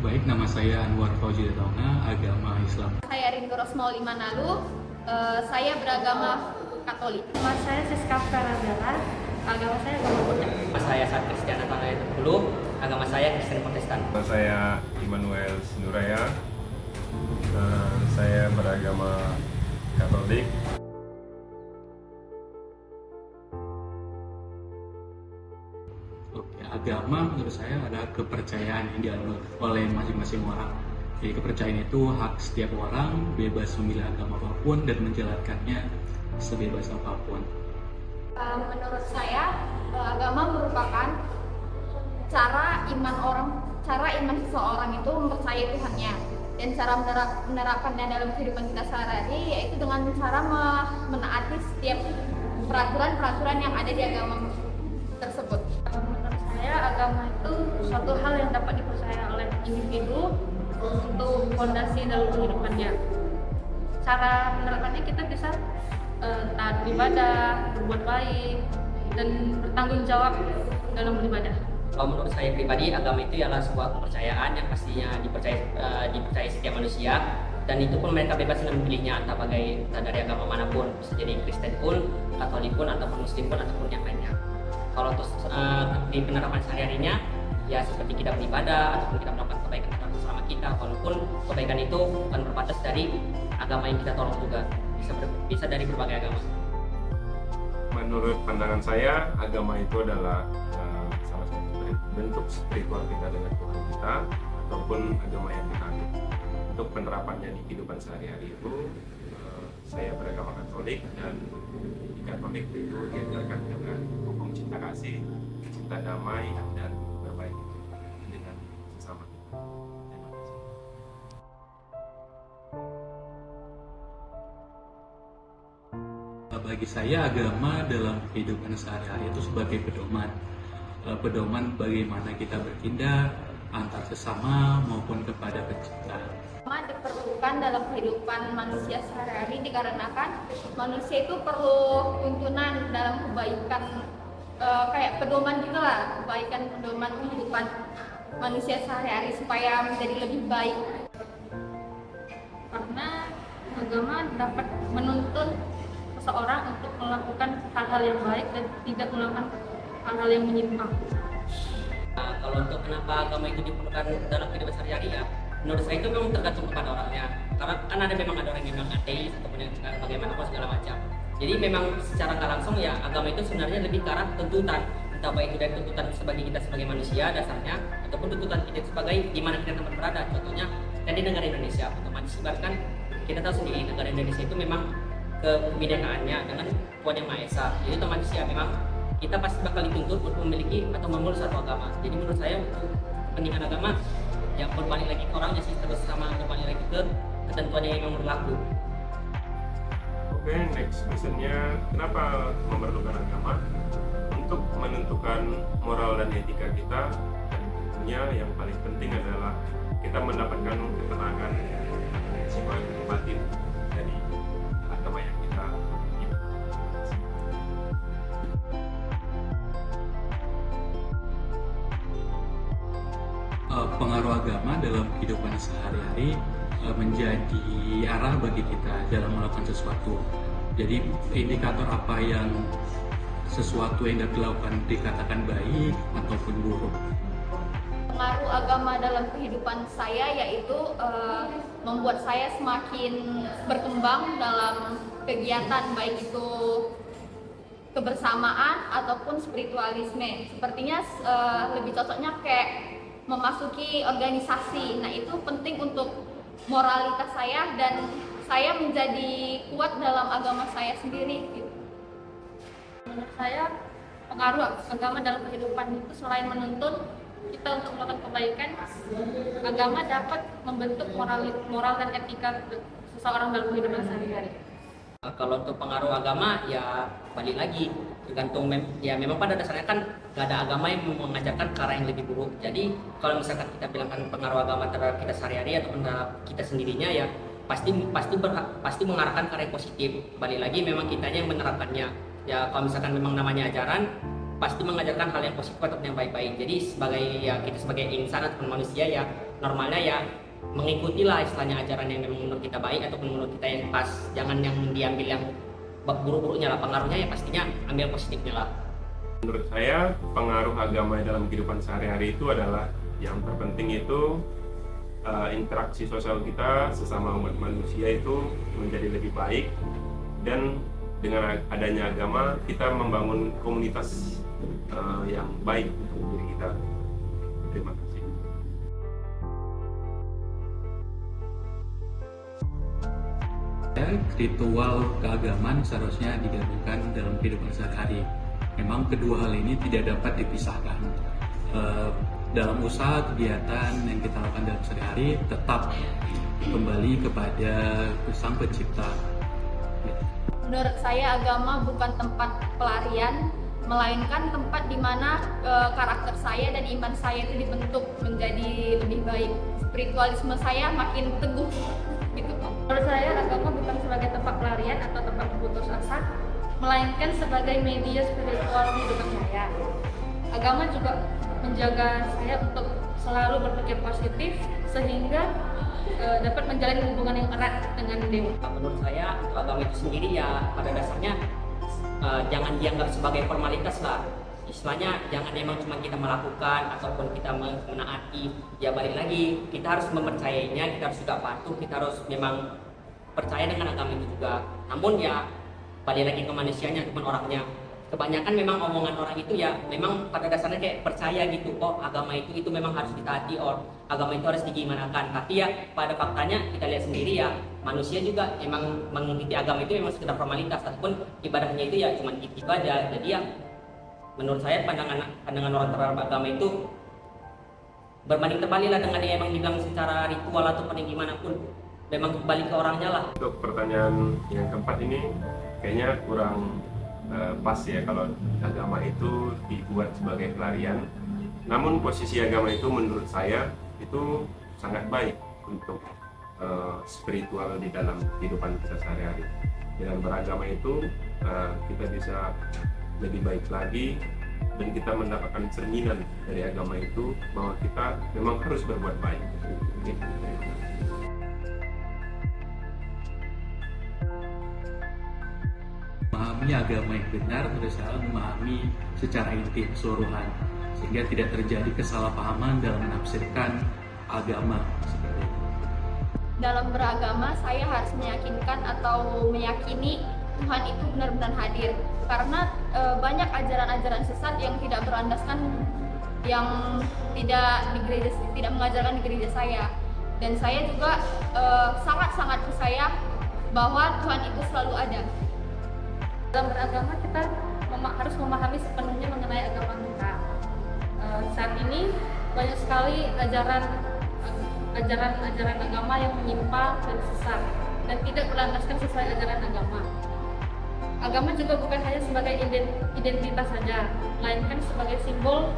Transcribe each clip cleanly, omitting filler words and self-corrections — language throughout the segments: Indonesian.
Baik, nama saya Anwar Fauzi Dauna, agama Islam. Saya Rindu Rosmaul Imanalu, saya beragama Katolik. Nama saya Siska Farabella, agama saya agama Buddha. Nama saya Saat Kristian Nathanael Tepulu, agama saya Kristen Protestan. Nama saya Immanuel Sinuraya, saya beragama Katolik. Oke, agama menurut saya adalah kepercayaan yang dianut oleh masing-masing orang. Jadi kepercayaan itu hak setiap orang, bebas memilih agama apapun dan menjalankannya sebebas apapun. Menurut saya, agama merupakan cara iman seseorang itu mempercayai Tuhannya, dan cara menerapkannya dalam kehidupan kita sehari-hari yaitu dengan cara menaati setiap peraturan-peraturan yang ada di agama tersebut. Menurut saya agama itu suatu hal yang dapat dipercaya oleh individu untuk fondasi dalam kehidupannya. Cara menerapkannya kita bisa taat beribadah, berbuat baik, dan bertanggung jawab dalam beribadah. Kalau menurut saya pribadi, agama itu adalah sebuah kepercayaan yang pastinya dipercaya setiap manusia, dan itu pun mereka bebas dengan memilihnya entah dari agama manapun, bisa jadi Kristen pun, Katolik pun, ataupun Muslim pun, ataupun yang lainnya. Kalau untuk di penerapan sehari-harinya, ya seperti kita beribadah ataupun kita melakukan kebaikan selama kita, walaupun kebaikan itu bukan berbatas dari agama yang kita tolong juga, bisa dari berbagai agama. Menurut pandangan saya, agama itu adalah salah satu bentuk spiritual kita dengan Tuhan kita, ataupun agama yang kita anut. Untuk penerapannya di kehidupan sehari-hari itu, saya beragama Katolik, dan di Katolik itu diajarkan dengan hukum cinta kasih, cinta damai, dan berbaik dengan sesama kita. Terima kasih. Bagi saya, agama dalam kehidupan sehari-hari itu sebagai pedoman bagaimana kita bertindak antar sesama maupun kepada pencipta. Agama diperlukan dalam kehidupan manusia sehari-hari dikarenakan manusia itu perlu tuntunan dalam kebaikan, kayak pedoman gitu lah, kebaikan pedoman kehidupan manusia sehari-hari supaya menjadi lebih baik. Karena agama dapat menuntun seseorang untuk melakukan hal-hal yang baik dan tidak melakukan hal-hal yang menyimpang. Kalau untuk kenapa agama itu diperlukan dalam kehidupan sehari-hari, ya menurut saya itu memang tergantung kepada orangnya. Karena kan memang ada orang yang memang ateis ataupun yang bagaimanapun segala macam. Jadi memang secara nggak langsung ya agama itu sebenarnya lebih ke arah tuntutan, entah baik itu dari tuntutan sebagai kita sebagai manusia dasarnya, ataupun tuntutan kita sebagai di mana kita tempat berada. Contohnya kan di negara Indonesia, otomatis bahkan kita tahu sendiri negara Indonesia itu memang kebinekaannya dengan Tuhan Yang Maha Esa. Jadi otomatis ya memang kita pasti bakal dituntut untuk memiliki atau memeluk satu agama. Jadi menurut saya untuk kepentingan agama yang berbalik lagi ke orangnya sih, terus sama berbalik lagi ke ketentuan yang memang berlaku. Oke, next questionnya, kenapa memerlukan agama? Untuk menentukan moral dan etika kita, dan tentunya yang paling penting adalah kita mendapatkan ketenangan jiwa dan batin dari agama yang kita ikuti. Pengaruh agama dalam kehidupan sehari-hari menjadi arah bagi kita dalam melakukan sesuatu. Jadi indikator apa yang sesuatu yang dilakukan dikatakan baik ataupun buruk. Pengaruh agama dalam kehidupan saya yaitu membuat saya semakin berkembang dalam kegiatan, baik itu kebersamaan ataupun spiritualisme. Sepertinya lebih cocoknya kayak memasuki organisasi. Nah, itu penting untuk moralitas saya dan saya menjadi kuat dalam agama saya sendiri gitu. Menurut saya pengaruh agama dalam kehidupan itu selain menuntut kita untuk melakukan kebaikan, agama dapat membentuk moral dan etika seseorang dalam kehidupan sehari-hari. Kalau untuk pengaruh agama ya balik lagi tergantung ya memang pada dasarnya kan nggak ada agama yang mengajarkan ke arah yang lebih buruk. Jadi kalau misalkan kita bilangkan pengaruh agama terhadap kita sehari-hari atau terhadap kita sendirinya ya pasti mengarahkan ke arah yang positif. Balik lagi memang kitanya yang menerapkannya. Ya kalau misalkan memang namanya ajaran pasti mengajarkan hal yang positif atau yang baik-baik. Jadi kita sebagai insan ataupun manusia ya normalnya ya mengikutilah istilahnya ajaran yang memang menurut kita baik ataupun menurut kita yang pas. Jangan yang diambil yang buruk-buruknya lah, pengaruhnya ya pastinya ambil positifnya lah. Menurut saya pengaruh agama dalam kehidupan sehari-hari itu adalah yang terpenting itu interaksi sosial kita sesama umat manusia itu menjadi lebih baik, dan dengan adanya agama kita membangun komunitas yang baik untuk diri kita. Terima kasih. Ritual keagamaan seharusnya digabungkan dalam kehidupan sehari-hari. Memang kedua hal ini tidak dapat dipisahkan. Dalam usaha kegiatan yang kita lakukan dalam sehari-hari tetap kembali kepada Sang Pencipta. Menurut saya agama bukan tempat pelarian, melainkan tempat di mana karakter saya dan iman saya itu dibentuk menjadi lebih baik. Spiritualisme saya makin teguh. Gitu, Pak. Menurut saya agama bukan sebagai tempat pelarian atau tempat putus asa, melainkan sebagai media spiritual kehidupan saya. Agama juga menjaga saya untuk selalu berpikir positif sehingga dapat menjalin hubungan yang erat dengan Dewa. Menurut saya untuk agama itu sendiri ya pada dasarnya jangan dianggap sebagai formalitas lah. Istilahnya jangan emang cuma kita melakukan ataupun kita menaati, ya balik lagi kita harus mempercayainya, kita harus juga patuh, kita harus memang percaya dengan agama itu juga. Namun ya balik lagi ke manusianya ataupun orangnya. Kebanyakan memang omongan orang itu ya memang pada dasarnya kayak percaya gitu, oh agama itu memang harus ditaati, or agama itu harus digimanakan. Tapi ya pada faktanya kita lihat sendiri ya manusia juga emang mengikuti agama itu memang sekedar formalitas ataupun ibadahnya itu ya cuma ibadah. Jadi ya menurut saya pandangan orang terhadap agama itu berbanding terbalik lah dengan yang emang dibilang secara ritual ataupun yang gimana pun, memang kembali ke orangnya lah. Untuk pertanyaan yang keempat ini kayaknya kurang pas ya kalau agama itu dibuat sebagai pelarian. Namun posisi agama itu menurut saya itu sangat baik untuk spiritual di dalam kehidupan kita sehari-hari. Dengan beragama itu kita bisa lebih baik lagi, dan kita mendapatkan cerminan dari agama itu bahwa kita memang harus berbuat baik. Oke. Memahami agama yang benar berusaha memahami secara intim keseluruhan sehingga tidak terjadi kesalahpahaman dalam menafsirkan agama seperti itu. Dalam beragama saya harus meyakinkan atau meyakini Tuhan itu benar-benar hadir, karena banyak ajaran-ajaran sesat yang tidak berlandaskan, yang tidak mengajarkan di gereja saya. Dan saya juga sangat-sangat percaya bahwa Tuhan itu selalu ada. Dalam beragama kita harus memahami sepenuhnya mengenai agama kita. Saat ini banyak sekali ajaran agama yang menyimpang dan sesat dan tidak berlandaskan sesuai ajaran agama. Agama juga bukan hanya sebagai identitas saja, melainkan sebagai simbol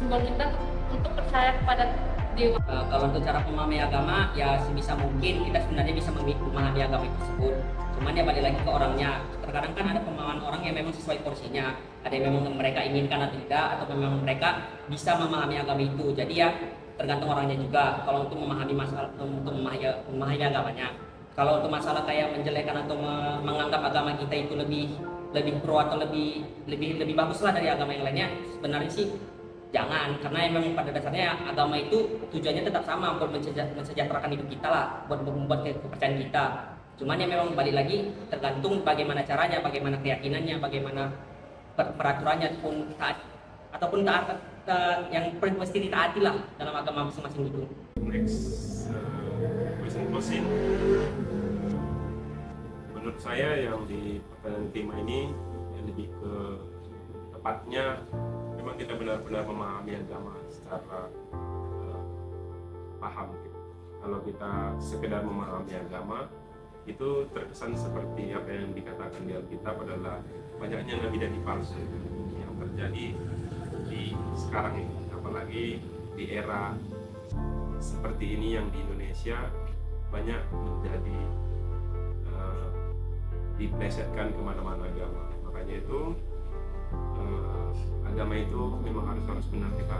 kita untuk percaya kepada Dewa. Kalau untuk cara memahami agama ya sebisa mungkin kita sebenarnya bisa memahami agama tersebut. Cuman ya balik lagi ke orangnya. Terkadang kan ada pemahaman orang yang memang sesuai porsinya. Ada yang memang mereka inginkan atau tidak, atau memang mereka bisa memahami agama itu. Jadi ya tergantung orangnya juga. Kalau untuk memahami masalah, untuk memahami agamanya. Kalau untuk masalah kayak menjelekan atau menganggap agama kita itu lebih pro atau lebih bagus lah dari agama yang lainnya, sebenarnya sih jangan, karena memang pada dasarnya agama itu tujuannya tetap sama, buat mensejahterakan hidup kita lah, buat membuat kepercayaan kita. Cuman ya memang balik lagi tergantung bagaimana caranya, bagaimana keyakinannya, bagaimana peraturannya ataupun taat yang mesti ditaati lah dalam agama masing-masing itu. Next question. Menurut saya yang di pertanyaan tema ini yang lebih ke tepatnya memang kita benar-benar memahami agama secara paham gitu. Kalau kita sekedar memahami agama itu terkesan seperti apa yang dikatakan di Alkitab adalah banyaknya nabi dan palsu yang terjadi di sekarang ini, apalagi di era seperti ini yang di Indonesia banyak menjadi diplesetkan kemana-mana agama. Makanya itu agama itu memang harus benar kita